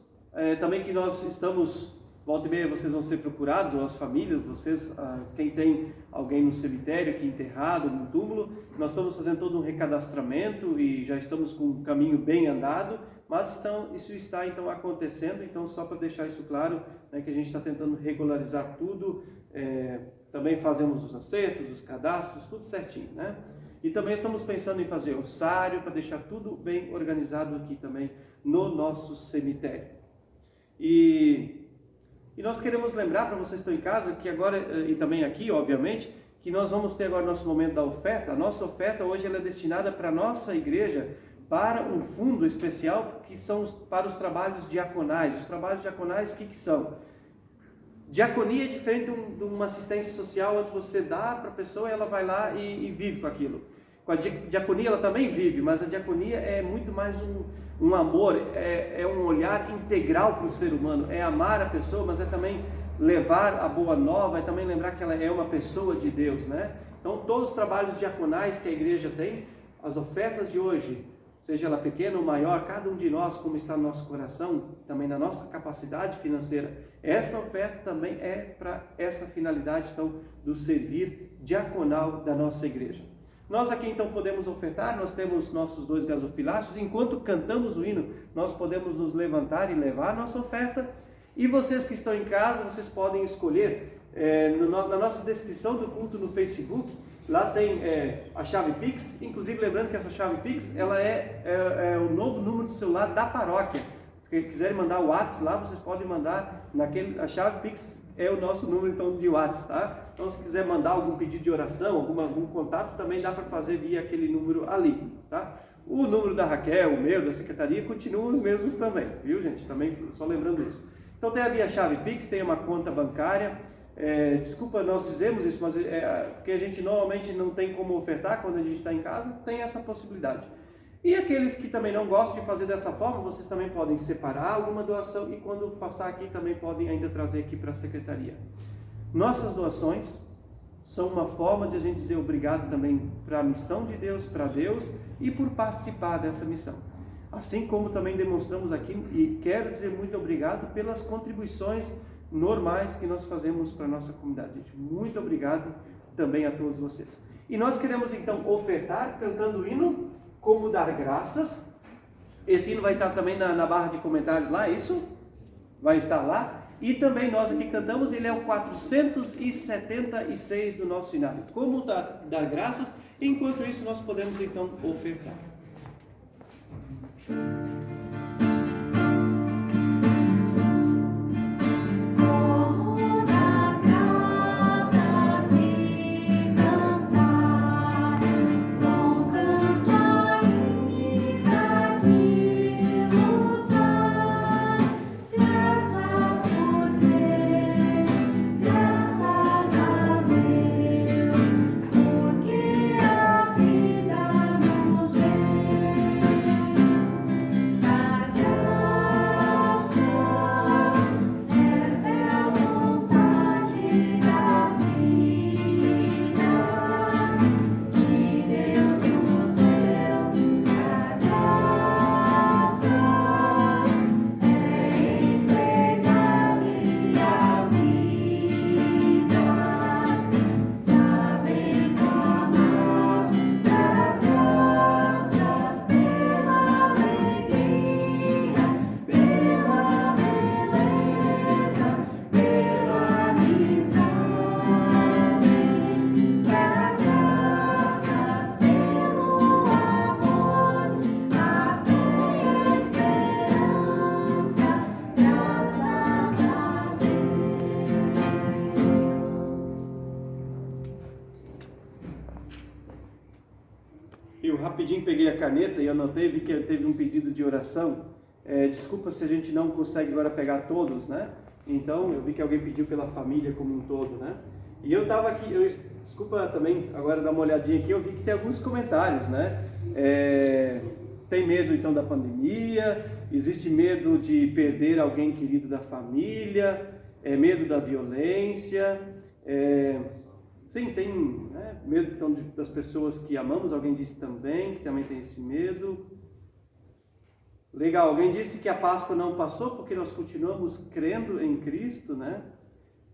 também que nós estamos, volta e meia vocês vão ser procurados, ou as famílias, quem tem alguém no cemitério aqui enterrado, no túmulo, nós estamos fazendo todo um recadastramento e já estamos com um caminho bem andado, mas isso está então acontecendo, então só para deixar isso claro, que a gente está tentando regularizar tudo, também fazemos os acertos, os cadastros, tudo certinho, E também estamos pensando em fazer ossário para deixar tudo bem organizado aqui também no nosso cemitério. E nós queremos lembrar para vocês que estão em casa que agora, e também aqui, obviamente, que nós vamos ter agora nosso momento da oferta. A nossa oferta hoje ela é destinada para a nossa igreja, para um fundo especial que são para os trabalhos diaconais. Os trabalhos diaconais, o que são? Diaconia é diferente de uma assistência social onde você dá para a pessoa e ela vai lá e vive com aquilo. Com a diaconia ela também vive, mas a diaconia é muito mais um amor, é um olhar integral para o ser humano, é amar a pessoa, mas é também levar a boa nova, é também lembrar que ela é uma pessoa de Deus, Então todos os trabalhos diaconais que a igreja tem, as ofertas de hoje, seja ela pequena ou maior, cada um de nós, como está no nosso coração, também na nossa capacidade financeira, essa oferta também é para essa finalidade, então, do servir diaconal da nossa igreja. Nós aqui, então, podemos ofertar, nós temos nossos 2 gasofiláceos, enquanto cantamos o hino, nós podemos nos levantar e levar a nossa oferta, e vocês que estão em casa, vocês podem escolher, na nossa descrição do culto no Facebook, lá tem a chave Pix, inclusive lembrando que essa chave Pix, ela é o novo número de celular da paróquia. Se quiserem mandar o WhatsApp lá, vocês podem mandar a chave Pix é o nosso número então de WhatsApp, tá? Então se quiser mandar algum pedido de oração, algum contato, também dá para fazer via aquele número ali, tá? O número da Raquel, o meu, da secretaria, continuam os mesmos também, viu gente? Também só lembrando isso. Então tem ali a chave Pix, tem uma conta bancária. Desculpa nós dizemos isso, mas porque a gente normalmente não tem como ofertar quando a gente está em casa, tem essa possibilidade. E aqueles que também não gostam de fazer dessa forma, vocês também podem separar alguma doação e quando passar aqui também podem ainda trazer aqui para a secretaria. Nossas doações são uma forma de a gente dizer obrigado também para a missão de Deus, para Deus e por participar dessa missão. Assim como também demonstramos aqui, e quero dizer muito obrigado pelas contribuições normais que nós fazemos para a nossa comunidade. Gente, muito obrigado também a todos vocês. E nós queremos então ofertar, cantando o hino, Como Dar Graças. Esse hino vai estar também na barra de comentários lá, isso? Vai estar lá. E também nós aqui cantamos, ele é o 476 do nosso hinário. Como dar graças, enquanto isso nós podemos então ofertar. rapidinho peguei a caneta e anotei, vi que teve um pedido de oração. Desculpa se a gente não consegue agora pegar todos, né? Então, eu vi que alguém pediu pela família como um todo, né? E eu estava aqui, desculpa também agora dar uma olhadinha aqui, eu vi que tem alguns comentários, né? Tem medo então da pandemia, existe medo de perder alguém querido da família, medo da violência, sim, tem, né, medo então, das pessoas que amamos, alguém disse também, que também tem esse medo. Legal, alguém disse que a Páscoa não passou porque nós continuamos crendo em Cristo, né?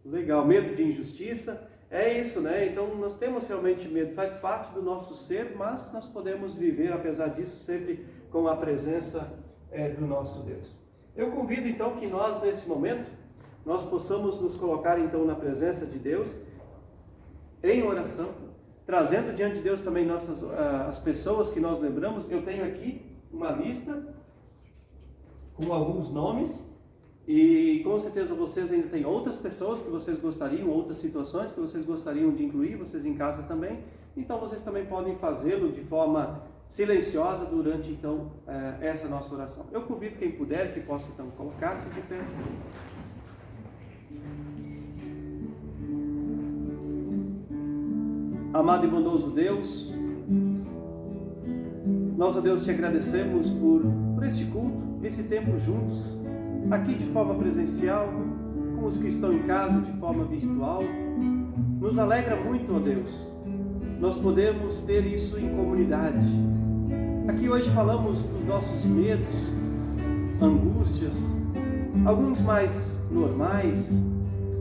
Legal, medo de injustiça, é isso, né? Então nós temos realmente medo, faz parte do nosso ser, mas nós podemos viver, apesar disso, sempre com a presença do nosso Deus. Eu convido então que nós, nesse momento, nós possamos nos colocar então na presença de Deus, em oração, trazendo diante de Deus também as pessoas que nós lembramos. Eu tenho aqui uma lista com alguns nomes, e com certeza vocês ainda têm outras pessoas que vocês gostariam, outras situações que vocês gostariam de incluir, vocês em casa também. Então vocês também podem fazê-lo de forma silenciosa durante então essa nossa oração. Eu convido quem puder que possa então colocar-se de pé. Amado e bondoso Deus, nós, ó Deus, te agradecemos por este culto, esse tempo juntos, aqui de forma presencial, com os que estão em casa de forma virtual. Nos alegra muito, ó Deus, nós podemos ter isso em comunidade. Aqui hoje falamos dos nossos medos, angústias, alguns mais normais,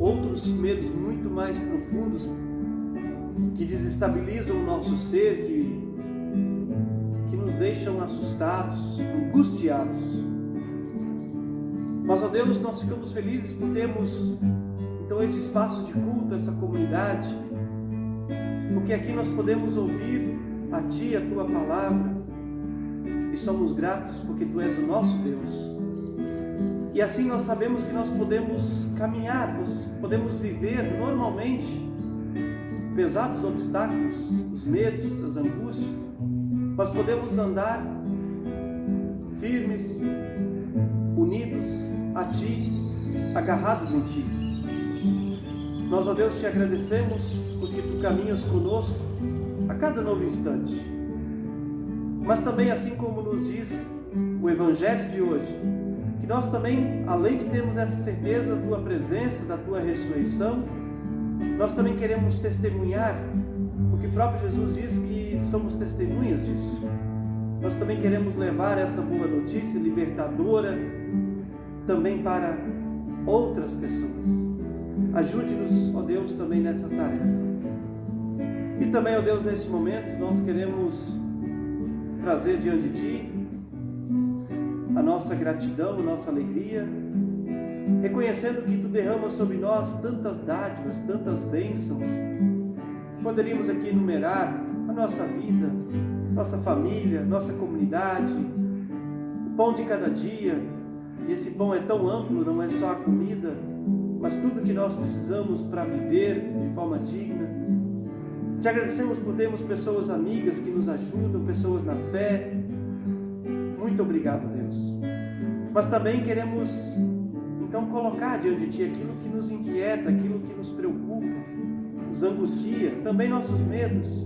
outros medos muito mais profundos, que desestabilizam o nosso ser, que nos deixam assustados, angustiados. Mas, ó Deus, nós ficamos felizes por termos então esse espaço de culto, essa comunidade, porque aqui nós podemos ouvir a Ti, a Tua palavra, e somos gratos porque Tu és o nosso Deus. E assim nós sabemos que nós podemos caminhar, podemos viver normalmente, apesar dos obstáculos, dos medos, das angústias, nós podemos andar firmes, unidos a Ti, agarrados em Ti. Nós, ó Deus, Te agradecemos porque Tu caminhas conosco a cada novo instante. Mas também, assim como nos diz o Evangelho de hoje, que nós também, além de termos essa certeza da Tua presença, da Tua ressurreição, nós também queremos testemunhar, porque o próprio Jesus diz que somos testemunhas disso. Nós também queremos levar essa boa notícia libertadora também para outras pessoas. Ajude-nos, ó Deus, também nessa tarefa. E também, ó Deus, nesse momento, nós queremos trazer diante de Ti a nossa gratidão, a nossa alegria, reconhecendo que Tu derramas sobre nós tantas dádivas, tantas bênçãos. Poderíamos aqui enumerar a nossa vida, nossa família, nossa comunidade, o pão de cada dia. E esse pão é tão amplo, não é só a comida, mas tudo que nós precisamos para viver de forma digna. Te agradecemos por termos pessoas amigas que nos ajudam, pessoas na fé. Muito obrigado, Deus. Mas também queremos então colocar diante de Ti aquilo que nos inquieta, aquilo que nos preocupa, nos angustia, também nossos medos.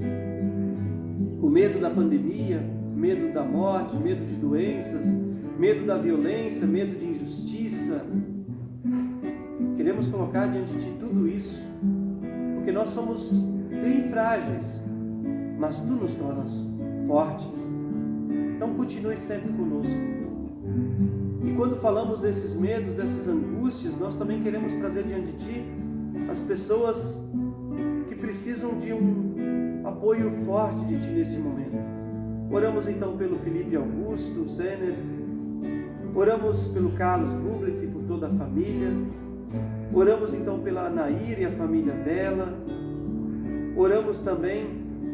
O medo da pandemia, medo da morte, medo de doenças, medo da violência, medo de injustiça. Queremos colocar diante de Ti tudo isso, porque nós somos bem frágeis, mas Tu nos tornas fortes. Então continue sempre conosco. E quando falamos desses medos, dessas angústias, nós também queremos trazer diante de Ti as pessoas que precisam de um apoio forte de Ti nesse momento. Oramos então pelo Felipe Augusto Zener, oramos pelo Carlos Bublitz e por toda a família, oramos então pela Anaíra e a família dela, oramos também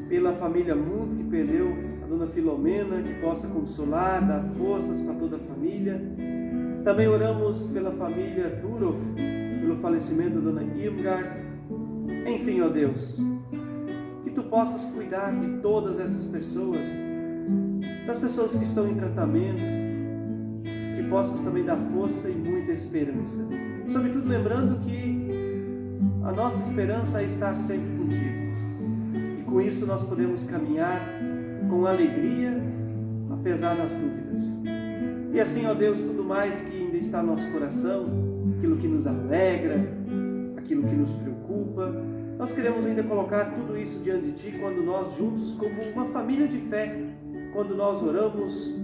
pela família Mundo que perdeu a Dona Filomena, que possa consolar, dar forças para toda a família. Também oramos pela família Durov, pelo falecimento da Dona Irmgard. Enfim, ó Deus, que Tu possas cuidar de todas essas pessoas das pessoas que estão em tratamento, que possas também dar força e muita esperança. Sobretudo lembrando que a nossa esperança é estar sempre contigo. E com isso nós podemos caminhar com alegria, apesar das dúvidas. E assim, ó Deus, tudo mais que ainda está no nosso coração, aquilo que nos alegra, aquilo que nos preocupa, nós queremos ainda colocar tudo isso diante de Ti quando nós juntos, como uma família de fé, quando nós oramos: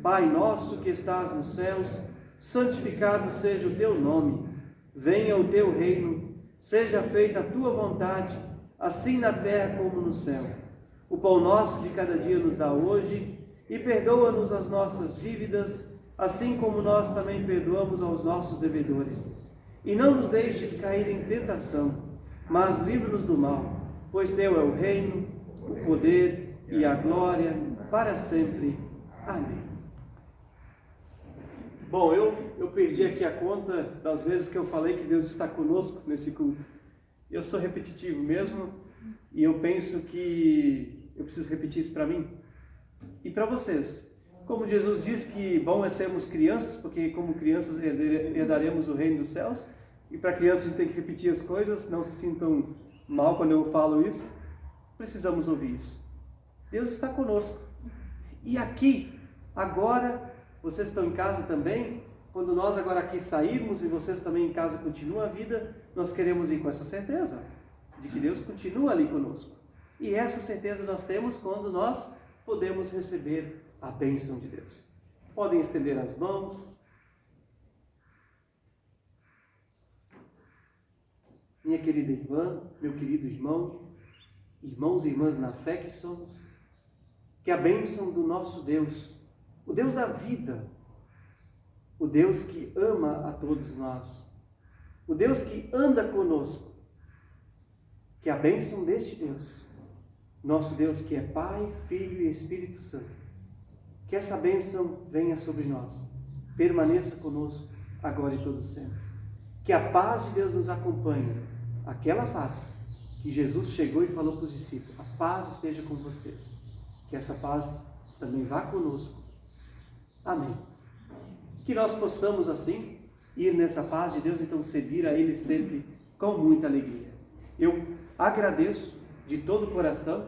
Pai nosso que estás nos céus, santificado seja o Teu nome, venha o Teu reino, seja feita a Tua vontade, assim na terra como no céu. O pão nosso de cada dia nos dá hoje, e perdoa-nos as nossas dívidas, assim como nós também perdoamos aos nossos devedores. E não nos deixes cair em tentação, mas livra-nos do mal, pois Teu é o reino, o poder e a glória para sempre. Amém. Bom, eu perdi aqui a conta das vezes que eu falei que Deus está conosco nesse culto. Eu sou repetitivo mesmo, e eu penso que eu preciso repetir isso para mim e para vocês. Como Jesus disse que bom é sermos crianças, porque como crianças herdaremos o reino dos céus, e para crianças a gente tem que repetir as coisas, não se sintam mal quando eu falo isso, precisamos ouvir isso. Deus está conosco. E aqui, agora, vocês estão em casa também, quando nós agora aqui sairmos e vocês também em casa continuam a vida, nós queremos ir com essa certeza de que Deus continua ali conosco. E essa certeza nós temos quando nós podemos receber a bênção de Deus. Podem estender as mãos. Minha querida irmã, meu querido irmão, irmãos e irmãs na fé que somos, que a bênção do nosso Deus, o Deus da vida, o Deus que ama a todos nós, o Deus que anda conosco, que a bênção deste Deus, nosso Deus que é Pai, Filho e Espírito Santo, que essa bênção venha sobre nós, permaneça conosco agora e todo sempre. Que a paz de Deus nos acompanhe, aquela paz que Jesus chegou e falou para os discípulos: a paz esteja com vocês. Que essa paz também vá conosco. Amém. Que nós possamos assim ir nessa paz de Deus, então servir a Ele sempre com muita alegria. Eu agradeço de todo o coração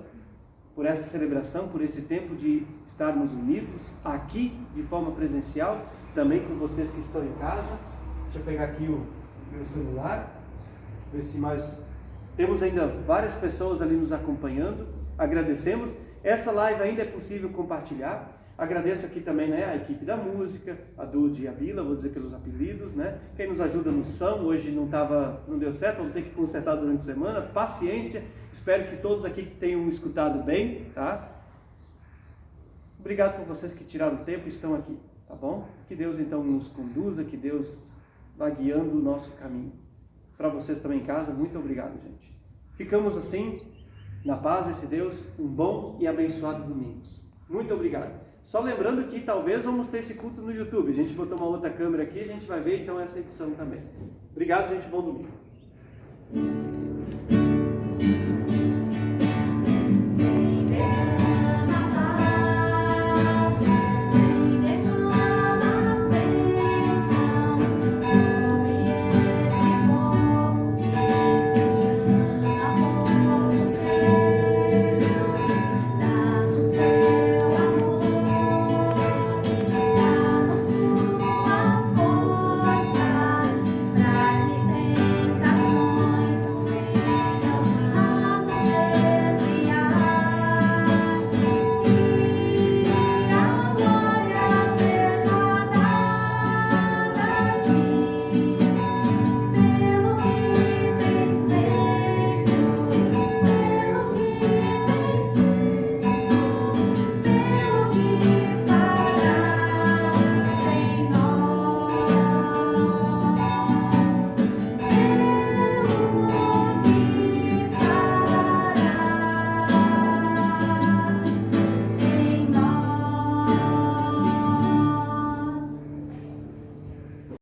por essa celebração, por esse tempo de estarmos unidos aqui de forma presencial, também com vocês que estão em casa. Deixa eu pegar aqui o meu celular, ver se mais... Temos ainda várias pessoas ali nos acompanhando, agradecemos. Essa live ainda é possível compartilhar. Agradeço aqui também, a equipe da música, a Dude e a Bila, vou dizer pelos apelidos, Quem nos ajuda no som, hoje não deu certo, vamos ter que consertar durante a semana. Paciência, espero que todos aqui tenham escutado bem, tá? Obrigado por vocês que tiraram o tempo e estão aqui, tá bom? Que Deus então nos conduza, que Deus vá guiando o nosso caminho. Para vocês também em casa, muito obrigado, gente. Ficamos assim, na paz desse Deus, um bom e abençoado domingo. Muito obrigado. Só lembrando que talvez vamos ter esse culto no YouTube. A gente botou uma outra câmera aqui, a gente vai ver então essa edição também. Obrigado, gente. Bom domingo.